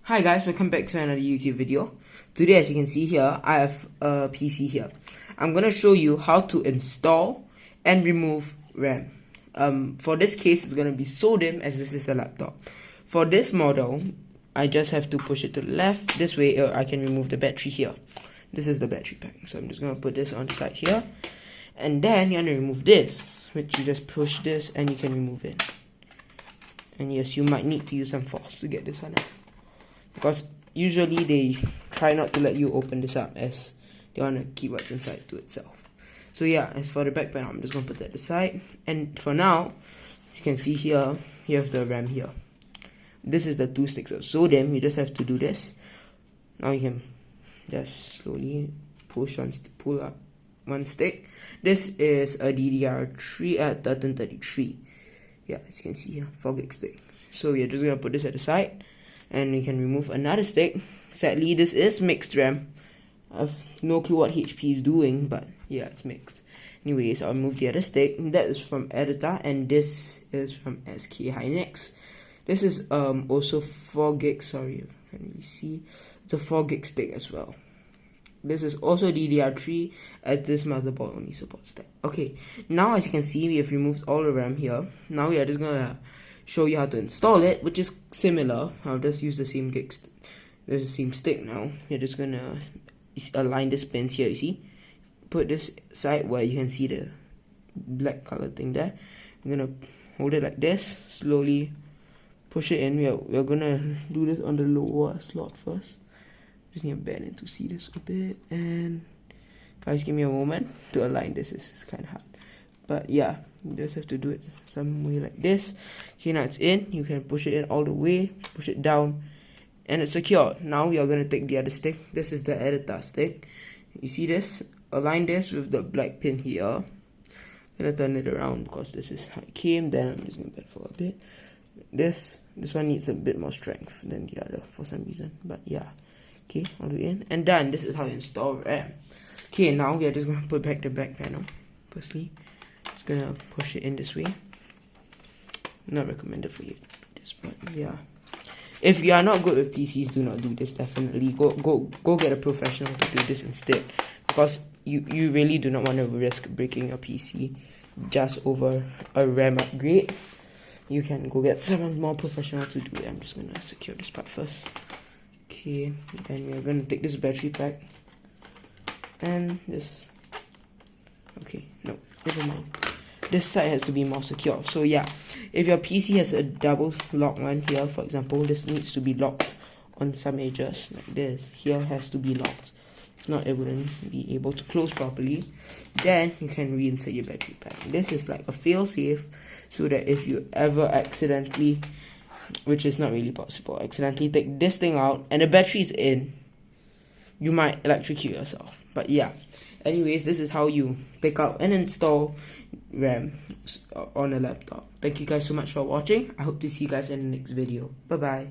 Hi guys, welcome back to another YouTube video. Today, as you can see here, I have a PC here. I'm gonna show you how to install and remove RAM. For this case, it's gonna be SODIMM as this is a laptop. For this model, I just have to push it to the left. This way, I can remove the battery here. This is the battery pack. So I'm just gonna put this on the side here. And then you're gonna remove this, which you just push this and you can remove it. And yes, you might need to use some force to get this one out, because usually they try not to let you open this up as they want to keep what's inside to itself. So yeah, as for the back panel, I'm just going to put that aside. And for now, as you can see here, you have the RAM here. This is the 2 sticks of SODIMM. You just have to do this. Now you can just slowly pull up one stick. This is a DDR3 at 1333. Yeah, as you can see here, 4 gig stick. So we're just going to put this at the side. And you can remove another stick. Sadly, this is mixed RAM. I have no clue what HP is doing, but yeah, it's mixed. Anyways, I'll remove the other stick. That is from Editor, and this is from SK Hynix. This is also 4 gig. Sorry, can you see? It's a 4 gig stick as well. This is also DDR3, as this motherboard only supports that. Okay, now as you can see, we have removed all the RAM here. Now we are just gonna show you how to install it, which is similar. I'll just use the same there's the same stick now. You're just gonna align the pins here, you see? Put this side where you can see the black color thing there. I'm gonna hold it like this, slowly push it in. We're gonna do this on the lower slot first. Just need to bend it to see this a bit, and guys, give me a moment to align this. It's kind of hard, but yeah, you just have to do it some way like this. Okay, now it's in. You can push it in all the way, push it down, and it's secure. Now we are going to take the other stick. This is the Editor stick. You see this? Align this with the black pin here. I'm going to turn it around because this is how it came. Then I'm just going to bend for a bit. This one needs a bit more strength than the other for some reason, but yeah. Okay, all the way in and done. This is how you install RAM. Okay, now we are just going to put back the back panel. Firstly, just going to push it in this way. Not recommended for you to do this, but yeah. If you are not good with PCs, do not do this. Definitely go get a professional to do this instead, because you really do not want to risk breaking your PC just over a RAM upgrade. You can go get someone more professional to do it. I'm just going to secure this part first. Okay, then we're going to take this battery pack and this. Okay, no, never mind. This side has to be more secure. So yeah, if your PC has a double lock one here, for example, this needs to be locked on some edges like this. Here has to be locked. If not, it wouldn't be able to close properly. Then you can reinsert your battery pack. This is like a fail-safe, so that if you ever accidentally, which is not really possible, accidentally take this thing out and the battery is in, you might electrocute yourself. But yeah, anyways, this is how you take out and install RAM on a laptop. Thank you guys so much for watching. I hope to see you guys in the next video. Bye bye.